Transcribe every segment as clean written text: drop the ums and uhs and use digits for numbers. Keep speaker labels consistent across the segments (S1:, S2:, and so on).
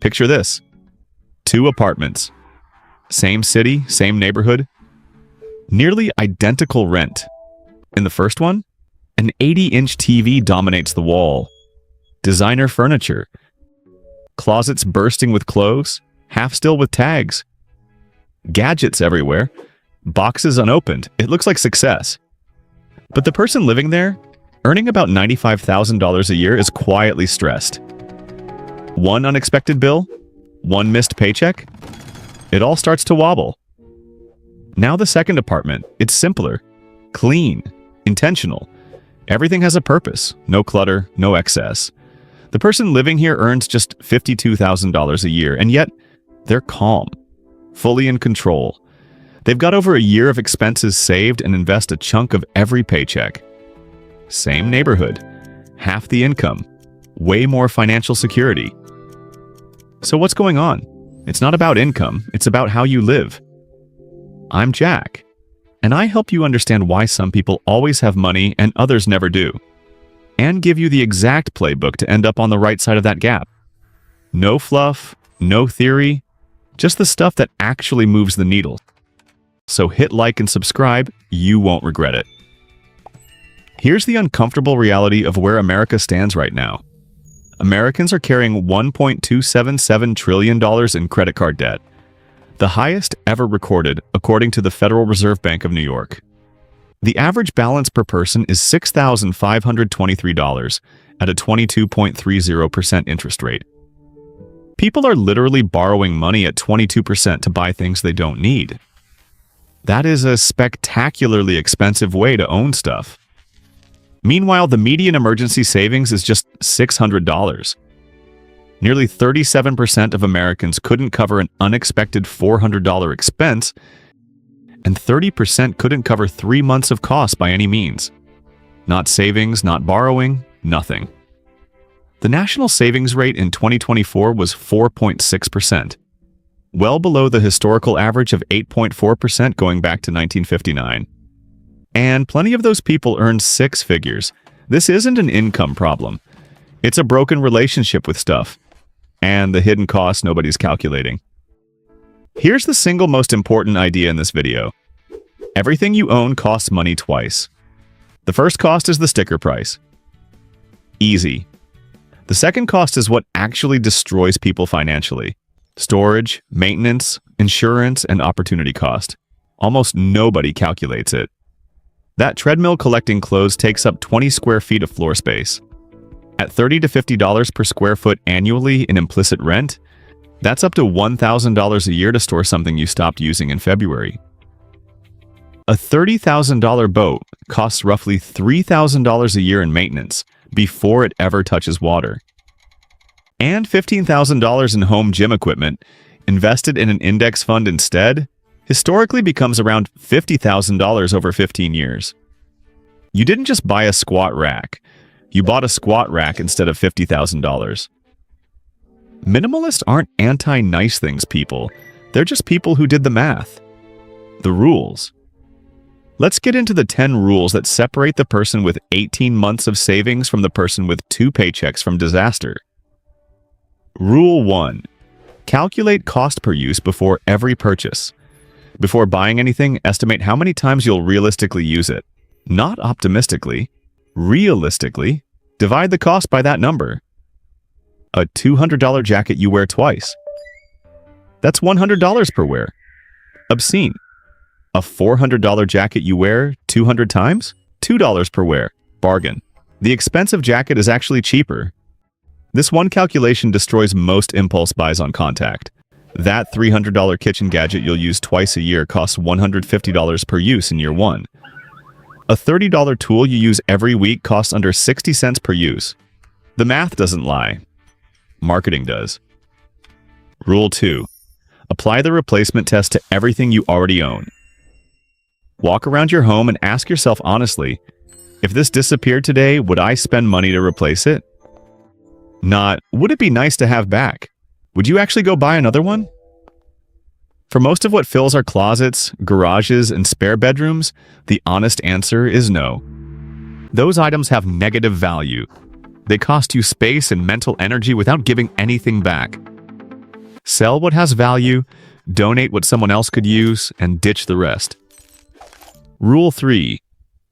S1: Picture this. 2 apartments. Same city, same neighborhood. Nearly identical rent. In the first one, an 80-inch TV dominates the wall. Designer furniture. Closets bursting with clothes, half still with tags. Gadgets everywhere. Boxes unopened. It looks like success. But the person living there, earning about $95,000 a year, is quietly stressed. One unexpected bill, one missed paycheck, it all starts to wobble. Now the second apartment, it's simpler, clean, intentional. Everything has a purpose, no clutter, no excess. The person living here earns just $52,000 a year, and yet they're calm, fully in control. They've got over a year of expenses saved and invest a chunk of every paycheck. Same neighborhood, half the income, way more financial security. So what's going on? It's not about income, it's about how you live. I'm Jack, and I help you understand why some people always have money and others never do, and give you the exact playbook to end up on the right side of that gap. No fluff, no theory, just the stuff that actually moves the needle. So hit like and subscribe, you won't regret it. Here's the uncomfortable reality of where America stands right now. Americans are carrying $1.277 trillion in credit card debt, the highest ever recorded according to the Federal Reserve Bank of New York. The average balance per person is $6,523 at a 22.30% interest rate. People are literally borrowing money at 22% to buy things they don't need. That is a spectacularly expensive way to own stuff. Meanwhile, the median emergency savings is just $600. Nearly 37% of Americans couldn't cover an unexpected $400 expense, and 30% couldn't cover 3 months of costs by any means. Not savings, not borrowing, nothing. The national savings rate in 2024 was 4.6%, well below the historical average of 8.4% going back to 1959. And plenty of those people earned 6 figures. This isn't an income problem. It's a broken relationship with stuff, and the hidden costs nobody's calculating. Here's the single most important idea in this video. Everything you own costs money twice. The first cost is the sticker price. Easy. The second cost is what actually destroys people financially. Storage, maintenance, insurance, and opportunity cost. Almost nobody calculates it. That treadmill collecting clothes takes up 20 square feet of floor space. At $30 to $50 per square foot annually in implicit rent, that's up to $1,000 a year to store something you stopped using in February. A $30,000 boat costs roughly $3,000 a year in maintenance before it ever touches water. And $15,000 in home gym equipment, invested in an index fund instead, historically becomes around $50,000 over 15 years. You didn't just buy a squat rack. You bought a squat rack instead of $50,000. Minimalists aren't anti-nice things people. They're just people who did the math. The rules. Let's get into the 10 rules that separate the person with 18 months of savings from the person with 2 paychecks from disaster. Rule 1. Calculate cost per use before every purchase. Before buying anything, estimate how many times you'll realistically use it. Not optimistically. Realistically. Divide the cost by that number. A $200 jacket you wear twice. That's $100 per wear. Obscene. A $400 jacket you wear 200 times? $2 per wear. Bargain. The expensive jacket is actually cheaper. This one calculation destroys most impulse buys on contact. That $300 kitchen gadget you'll use twice a year costs $150 per use in year 1. A $30 tool you use every week costs under 60 cents per use. The math doesn't lie. Marketing does. Rule 2. Apply the replacement test to everything you already own. Walk around your home and ask yourself honestly, if this disappeared today, would I spend money to replace it? Not, would it be nice to have back? Would you actually go buy another one? For most of what fills our closets, garages, and spare bedrooms, the honest answer is no. Those items have negative value. They cost you space and mental energy without giving anything back. Sell what has value, donate what someone else could use, and ditch the rest. Rule 3.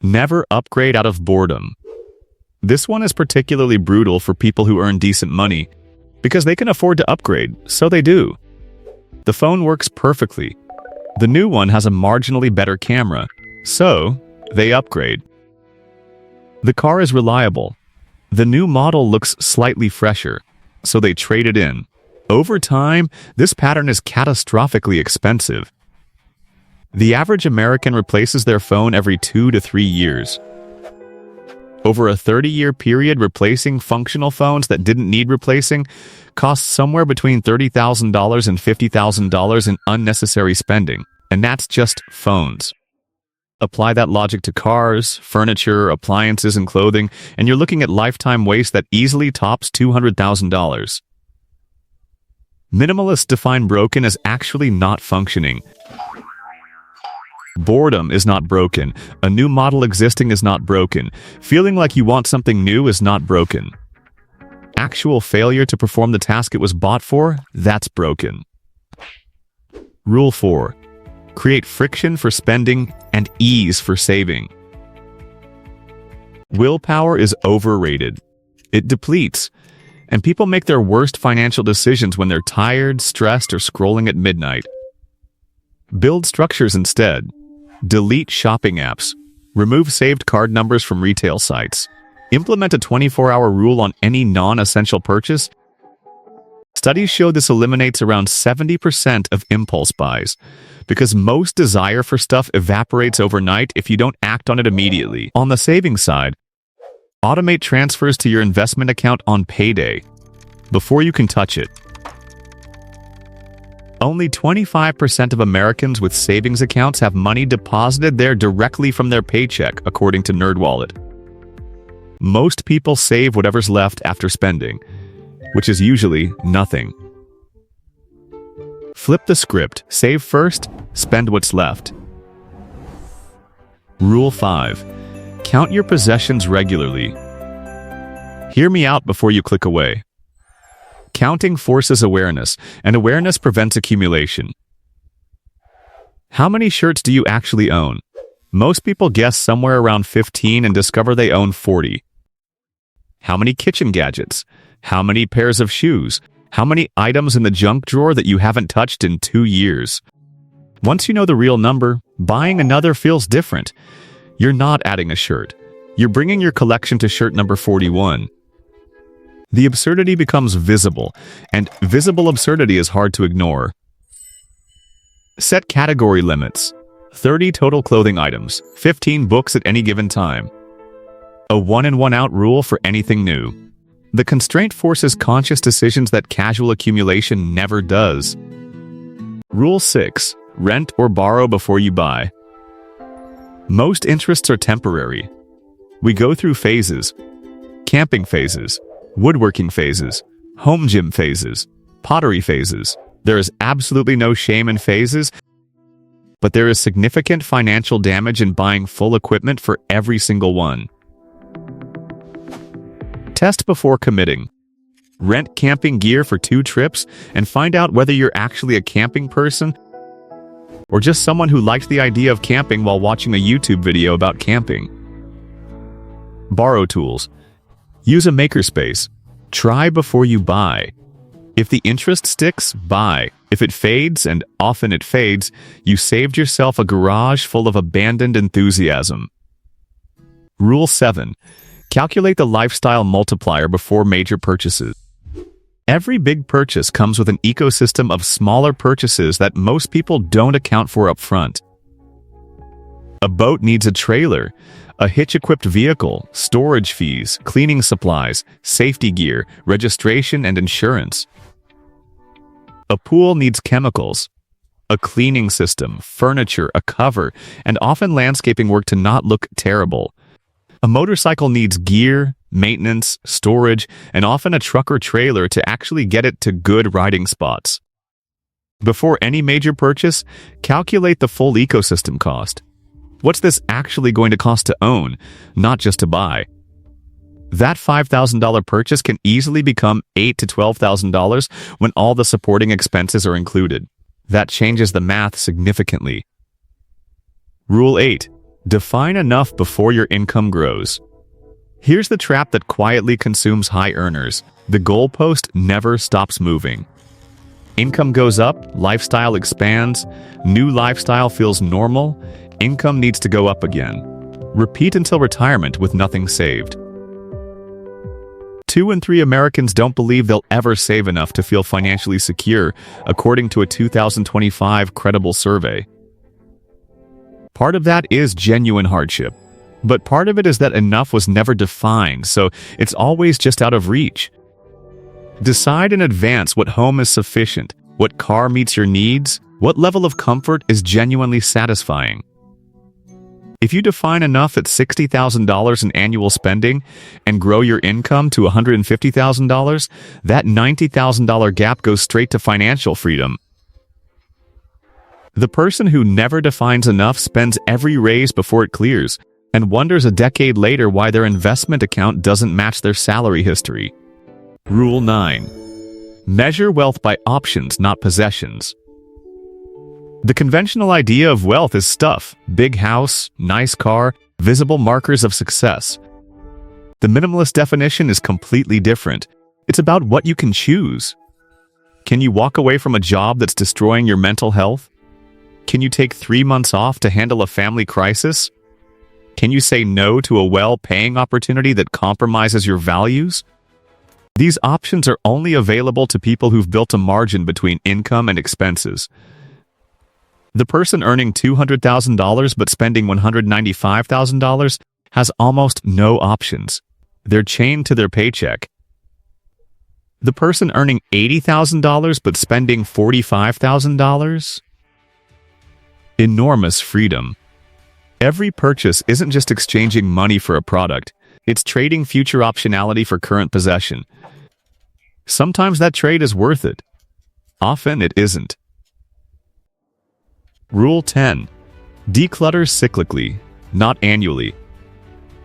S1: Never upgrade out of boredom. This one is particularly brutal for people who earn decent money because they can afford to upgrade, so they do. The phone works perfectly. The new one has a marginally better camera, so they upgrade. The car is reliable. The new model looks slightly fresher, so they trade it in. Over time, this pattern is catastrophically expensive. The average American replaces their phone every 2 to 3 years. Over a 30-year period, replacing functional phones that didn't need replacing costs somewhere between $30,000 and $50,000 in unnecessary spending, and that's just phones. Apply that logic to cars, furniture, appliances, and clothing, and you're looking at lifetime waste that easily tops $200,000. Minimalists define broken as actually not functioning. Boredom is not broken. A new model existing is not broken. Feeling like you want something new is not broken. Actual failure to perform the task it was bought for, that's broken. Rule 4. Create friction for spending and ease for saving. Willpower is overrated. It depletes, and people make their worst financial decisions when they're tired, stressed, or scrolling at midnight. Build structures instead. Delete shopping apps. Remove saved card numbers from retail sites. Implement a 24-hour rule on any non-essential purchase. Studies show this eliminates around 70% of impulse buys, because most desire for stuff evaporates overnight if you don't act on it immediately. On the saving side, automate transfers to your investment account on payday, before you can touch it. Only 25% of Americans with savings accounts have money deposited there directly from their paycheck, according to NerdWallet. Most people save whatever's left after spending, which is usually nothing. Flip the script. Save first, spend what's left. Rule 5. Count your possessions regularly. Hear me out before you click away. Counting forces awareness, and awareness prevents accumulation. How many shirts do you actually own? Most people guess somewhere around 15 and discover they own 40. How many kitchen gadgets? How many pairs of shoes? How many items in the junk drawer that you haven't touched in 2 years? Once you know the real number, buying another feels different. You're not adding a shirt. You're bringing your collection to shirt number 41. The absurdity becomes visible, and visible absurdity is hard to ignore. Set category limits. 30 total clothing items, 15 books at any given time. A one in one out rule for anything new. The constraint forces conscious decisions that casual accumulation never does. Rule 6. Rent or borrow before you buy. Most interests are temporary. We go through phases. Camping phases. Woodworking phases, home gym phases, pottery phases. There is absolutely no shame in phases, but there is significant financial damage in buying full equipment for every single one. Test before committing. Rent camping gear for 2 trips and find out whether you're actually a camping person or just someone who liked the idea of camping while watching a YouTube video about camping. Borrow tools. Use a makerspace. Try before you buy. If the interest sticks, buy. If it fades, and often it fades, you saved yourself a garage full of abandoned enthusiasm. Rule 7. Calculate the lifestyle multiplier before major purchases. Every big purchase comes with an ecosystem of smaller purchases that most people don't account for up front. A boat needs a trailer, a hitch-equipped vehicle, storage fees, cleaning supplies, safety gear, registration, and insurance. A pool needs chemicals, a cleaning system, furniture, a cover, and often landscaping work to not look terrible. A motorcycle needs gear, maintenance, storage, and often a truck or trailer to actually get it to good riding spots. Before any major purchase, calculate the full ecosystem cost. What's this actually going to cost to own, not just to buy? That $5,000 purchase can easily become $8,000 to $12,000 when all the supporting expenses are included. That changes the math significantly. Rule 8. Define enough before your income grows. Here's the trap that quietly consumes high earners. The goalpost never stops moving. Income goes up, lifestyle expands, new lifestyle feels normal, income needs to go up again. Repeat until retirement with nothing saved. 2 in 3 Americans don't believe they'll ever save enough to feel financially secure, according to a 2025 credible survey. Part of that is genuine hardship, but part of it is that enough was never defined, so it's always just out of reach. Decide in advance what home is sufficient, what car meets your needs, what level of comfort is genuinely satisfying. If you define enough at $60,000 in annual spending and grow your income to $150,000, that $90,000 gap goes straight to financial freedom. The person who never defines enough spends every raise before it clears and wonders a decade later why their investment account doesn't match their salary history. Rule 9. Measure wealth by options, not possessions. The conventional idea of wealth is stuff, big house, nice car, visible markers of success. The minimalist definition is completely different. It's about what you can choose. Can you walk away from a job that's destroying your mental health? Can you take 3 months off to handle a family crisis? Can you say no to a well-paying opportunity that compromises your values? These options are only available to people who've built a margin between income and expenses. The person earning $200,000 but spending $195,000 has almost no options. They're chained to their paycheck. The person earning $80,000 but spending $45,000? Enormous freedom. Every purchase isn't just exchanging money for a product. It's trading future optionality for current possession. Sometimes that trade is worth it. Often it isn't. Rule 10. Declutter cyclically, not annually.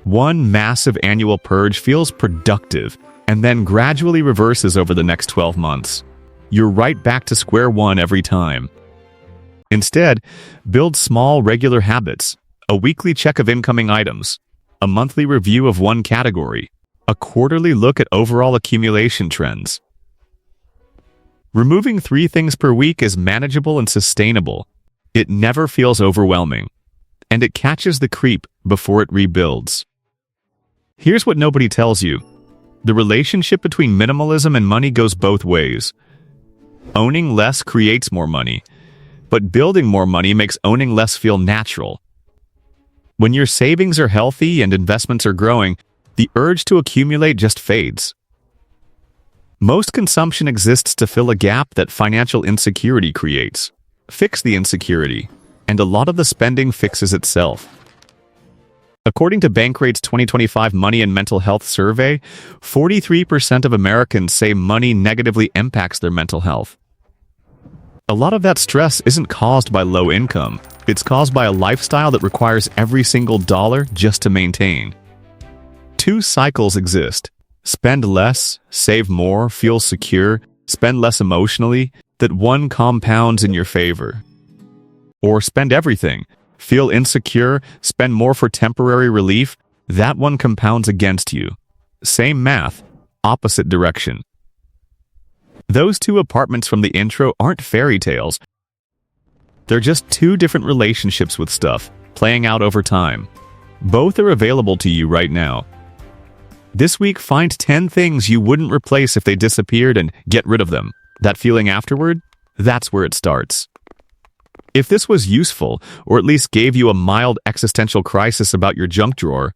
S1: One massive annual purge feels productive and then gradually reverses over the next 12 months. You're right back to square one every time. Instead, build small, regular habits, a weekly check of incoming items, a monthly review of one category, a quarterly look at overall accumulation trends. Removing 3 things per week is manageable and sustainable. It never feels overwhelming, and it catches the creep before it rebuilds. Here's what nobody tells you. The relationship between minimalism and money goes both ways. Owning less creates more money, but building more money makes owning less feel natural. When your savings are healthy and investments are growing, the urge to accumulate just fades. Most consumption exists to fill a gap that financial insecurity creates. Fix the insecurity, and a lot of the spending fixes itself. According to Bankrate's 2025 Money and Mental Health Survey, 43% of Americans say money negatively impacts their mental health. A lot of that stress isn't caused by low income. It's caused by a lifestyle that requires every single dollar just to maintain. 2 cycles exist. Spend less, save more, feel secure, spend less emotionally. That one compounds in your favor. Or spend everything, feel insecure, spend more for temporary relief. That one compounds against you. Same math, opposite direction. Those 2 apartments from the intro aren't fairy tales. They're just 2 different relationships with stuff, playing out over time. Both are available to you right now. This week, find 10 things you wouldn't replace if they disappeared and get rid of them. That feeling afterward, that's where it starts. If this was useful, or at least gave you a mild existential crisis about your junk drawer,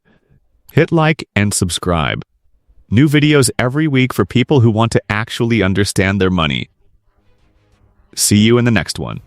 S1: hit like and subscribe. New videos every week for people who want to actually understand their money. See you in the next one.